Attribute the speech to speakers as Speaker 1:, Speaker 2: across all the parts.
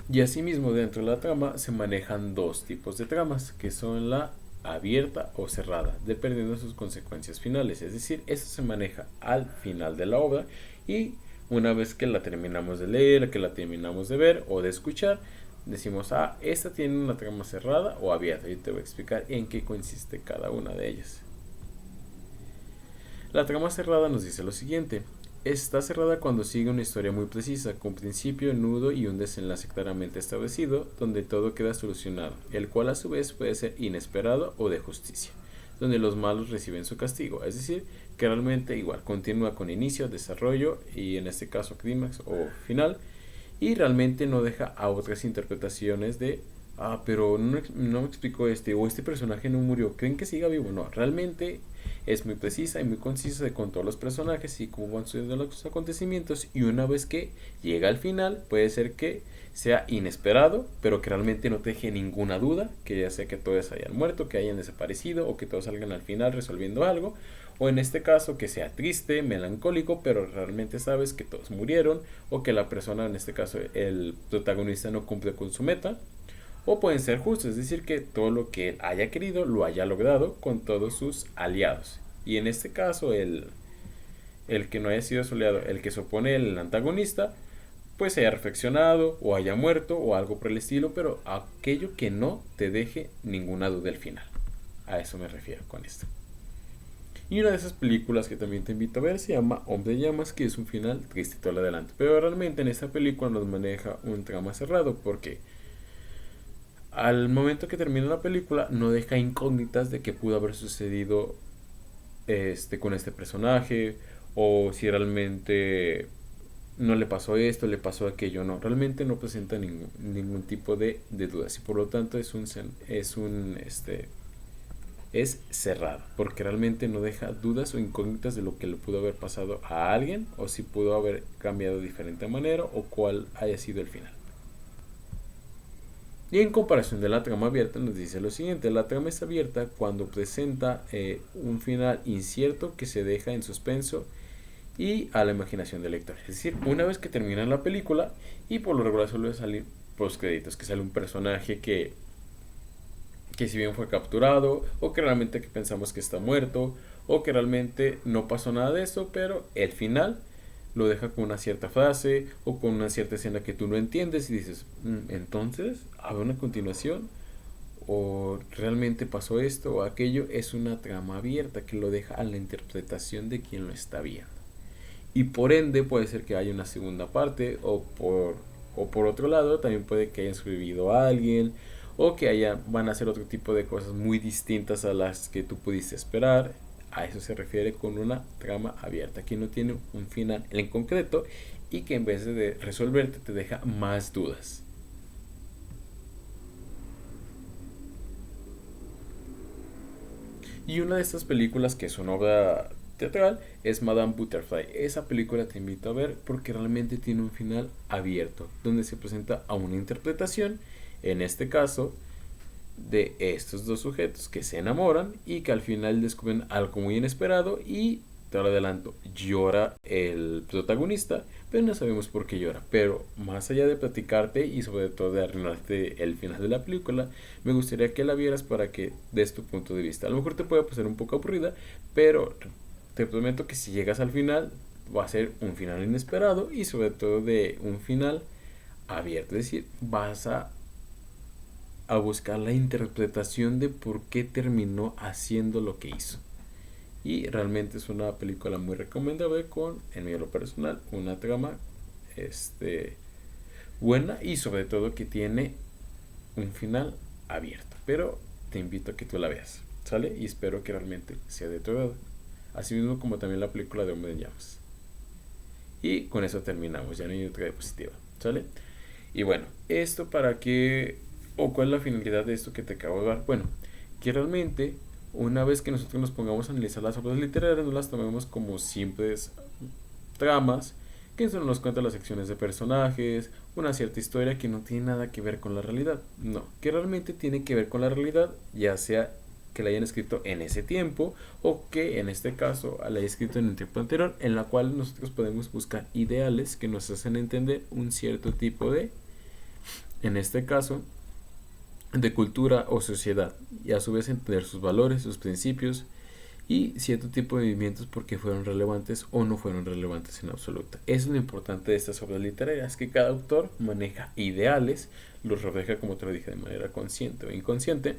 Speaker 1: Y asimismo dentro de la trama se manejan dos tipos de tramas, que son la abierta o cerrada, dependiendo de sus consecuencias finales. Es decir, eso se maneja al final de la obra y una vez que la terminamos de leer, que la terminamos de ver o de escuchar, decimos, ah, esta tiene una trama cerrada o abierta. Y te voy a explicar en qué consiste cada una de ellas. La trama cerrada nos dice lo siguiente. Está cerrada cuando sigue una historia muy precisa, con principio, nudo y un desenlace claramente establecido, donde todo queda solucionado, el cual a su vez puede ser inesperado o de justicia, donde los malos reciben su castigo, es decir, que realmente igual continúa con inicio, desarrollo y en este caso clímax o final, y realmente no deja a otras interpretaciones de pero no me explicó o este personaje no murió, ¿creen que siga vivo? No, realmente es muy precisa y muy concisa con todos los personajes y cómo van sucediendo los acontecimientos, y una vez que llega al final puede ser que sea inesperado, pero que realmente no te deje ninguna duda, que ya sea que todos hayan muerto, que hayan desaparecido o que todos salgan al final resolviendo algo, o en este caso que sea triste, melancólico, pero realmente sabes que todos murieron, o que la persona, en este caso el protagonista, no cumple con su meta, o pueden ser justos, es decir, que todo lo que él haya querido lo haya logrado con todos sus aliados. Y en este caso, el que no haya sido su aliado, el que se opone al antagonista, pues haya reflexionado o haya muerto o algo por el estilo, pero aquello que no te deje ninguna duda al final. A eso me refiero con esto. Y una de esas películas que también te invito a ver se llama Hombre de Llamas, que es un final triste y todo lo adelante. Pero realmente en esta película nos maneja un trama cerrado, porque al momento que termina la película no deja incógnitas de qué pudo haber sucedido con este personaje, o si realmente no le pasó esto, le pasó aquello. No, realmente no presenta ningún tipo de dudas, y por lo tanto es cerrado, porque realmente no deja dudas o incógnitas de lo que le pudo haber pasado a alguien, o si pudo haber cambiado de diferente manera, o cuál haya sido el final. Y en comparación de la trama abierta nos dice lo siguiente: la trama es abierta cuando presenta un final incierto que se deja en suspenso y a la imaginación del lector. Es decir, una vez que termina la película, y por lo regular suele salir post créditos, que sale un personaje que si bien fue capturado, o que realmente que pensamos que está muerto, o que realmente no pasó nada de eso, pero el final lo deja con una cierta frase o con una cierta escena que tú no entiendes y dices, entonces, ¿habrá una continuación? ¿O realmente pasó esto o aquello? Es una trama abierta que lo deja a la interpretación de quien lo está viendo. Y por ende puede ser que haya una segunda parte, o por otro lado también puede que hayan sobrevivido a alguien, o que van a hacer otro tipo de cosas muy distintas a las que tú pudiste esperar. A eso se refiere con una trama abierta, que no tiene un final en concreto y que en vez de resolverte te deja más dudas. Y una de estas películas que es una obra teatral es Madame Butterfly. Esa película te invito a ver porque realmente tiene un final abierto, donde se presenta a una interpretación, en este caso, de estos dos sujetos que se enamoran y que al final descubren algo muy inesperado, y te lo adelanto, llora el protagonista, pero no sabemos por qué llora. Pero más allá de platicarte y sobre todo de arruinarte el final de la película, me gustaría que la vieras para que des tu punto de vista. A lo mejor te puede pasar un poco aburrida, pero te prometo que si llegas al final va a ser un final inesperado y sobre todo de un final abierto. Es decir, vas a buscar la interpretación de por qué terminó haciendo lo que hizo. Y realmente es una película muy recomendable con, en mi lo personal, una trama buena y sobre todo que tiene un final abierto. Pero te invito a que tú la veas, ¿sale? Y espero que realmente sea de tu agrado. Así mismo como también la película de Hombre en Llamas. Y con eso terminamos, ya no hay otra diapositiva, ¿sale? Y bueno, esto para qué o cuál es la finalidad de esto que te acabo de dar. Bueno, que realmente una vez que nosotros nos pongamos a analizar las obras literarias, no las tomemos como simples tramas que solo nos cuentan las secciones de personajes, una cierta historia que no tiene nada que ver con la realidad. No, que realmente tiene que ver con la realidad, ya sea que la hayan escrito en ese tiempo o que en este caso la hayan escrito en un tiempo anterior, en la cual nosotros podemos buscar ideales que nos hacen entender un cierto tipo de en este caso, de cultura o sociedad, y a su vez entender sus valores, sus principios y cierto tipo de movimientos porque fueron relevantes o no fueron relevantes en absoluto. Eso es lo importante de estas obras literarias, que cada autor maneja ideales, los refleja, como te lo dije, de manera consciente o inconsciente,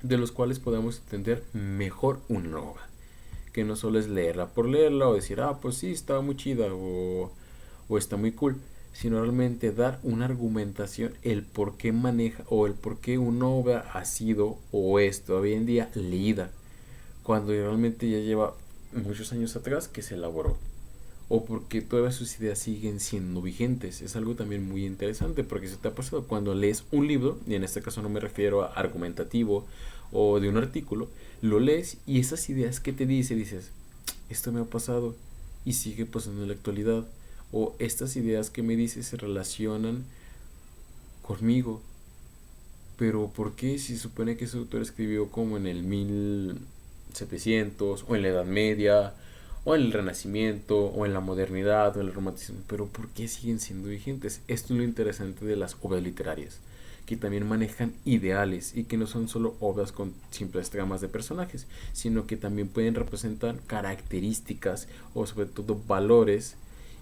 Speaker 1: de los cuales podamos entender mejor una obra, que no solo es leerla por leerla o decir, pues sí, estaba muy chida o está muy cool, sino realmente dar una argumentación, el por qué maneja o el por qué una obra ha sido o es todavía en día leída, cuando realmente ya lleva muchos años atrás que se elaboró, o porque todas sus ideas siguen siendo vigentes. Es algo también muy interesante, porque se te ha pasado cuando lees un libro, y en este caso no me refiero a argumentativo o de un artículo, lo lees y esas ideas que te dices, esto me ha pasado y sigue pasando en la actualidad, o estas ideas que me dices se relacionan conmigo, pero ¿por qué si se supone que ese autor escribió como en el 1700 o en la Edad Media o en el Renacimiento o en la modernidad o en el romanticismo? Pero ¿por qué siguen siendo vigentes? Esto es lo interesante de las obras literarias, que también manejan ideales y que no son solo obras con simples tramas de personajes, sino que también pueden representar características o sobre todo valores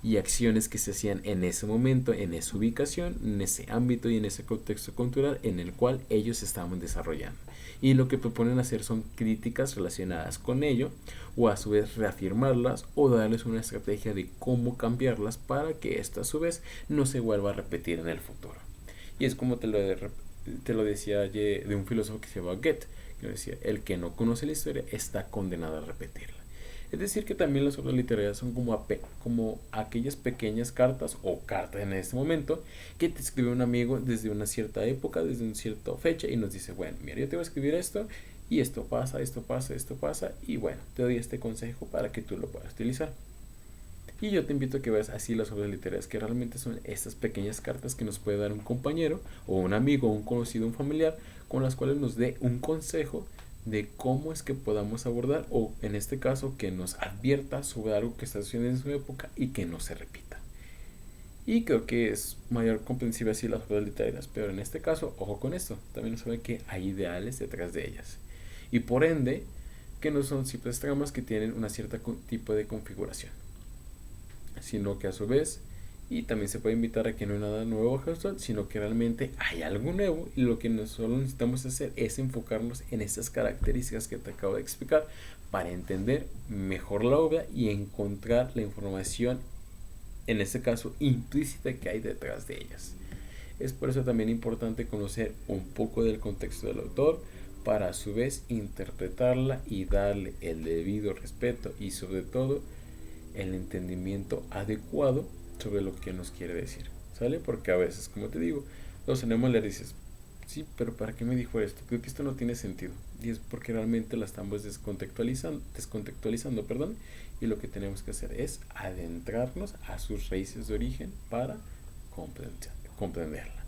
Speaker 1: y acciones que se hacían en ese momento, en esa ubicación, en ese ámbito y en ese contexto cultural en el cual ellos estaban desarrollando. Y lo que proponen hacer son críticas relacionadas con ello, o a su vez reafirmarlas o darles una estrategia de cómo cambiarlas para que esto a su vez no se vuelva a repetir en el futuro. Y es como te lo decía de un filósofo que se llama Goethe, que decía, el que no conoce la historia está condenado a repetirla. Es decir, que también las obras literarias son como aquellas pequeñas cartas o cartas en este momento que te escribe un amigo desde una cierta época, desde una cierta fecha y nos dice, bueno, mira, yo te voy a escribir esto y esto pasa, esto pasa, esto pasa y bueno, te doy este consejo para que tú lo puedas utilizar. Y yo te invito a que veas así las obras literarias, que realmente son estas pequeñas cartas que nos puede dar un compañero o un amigo, un conocido, un familiar, con las cuales nos dé un consejo de cómo es que podamos abordar, o en este caso que nos advierta sobre algo que está sucediendo en su época y que no se repita. Y creo que es mayor comprensible así las obras literarias, pero en este caso, ojo con esto, también saben que hay ideales detrás de ellas. Y por ende, que no son simples tramas que tienen una cierta tipo de configuración, sino que a su vez, y también se puede invitar a que no hay nada nuevo bajo el sol, sino que realmente hay algo nuevo y lo que nosotros necesitamos hacer es enfocarnos en estas características que te acabo de explicar para entender mejor la obra y encontrar la información, en este caso implícita, que hay detrás de ellas. Es por eso también importante conocer un poco del contexto del autor para a su vez interpretarla y darle el debido respeto y sobre todo el entendimiento adecuado sobre lo que nos quiere decir, ¿sale? Porque a veces, como te digo, los tenemos le dices, sí, pero ¿para qué me dijo esto? Creo que esto no tiene sentido. Y es porque realmente la estamos descontextualizando, perdón, y lo que tenemos que hacer es adentrarnos a sus raíces de origen para comprenderla,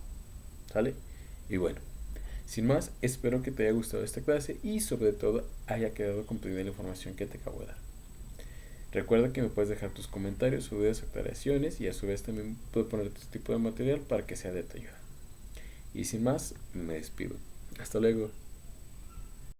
Speaker 1: ¿sale? Y bueno, sin más, espero que te haya gustado esta clase y sobre todo haya quedado comprendida la información que te acabo de dar. Recuerda que me puedes dejar tus comentarios, dudas, aclaraciones y a su vez también puedo poner tu tipo de material para que sea de tu ayuda. Y sin más, me despido. Hasta luego.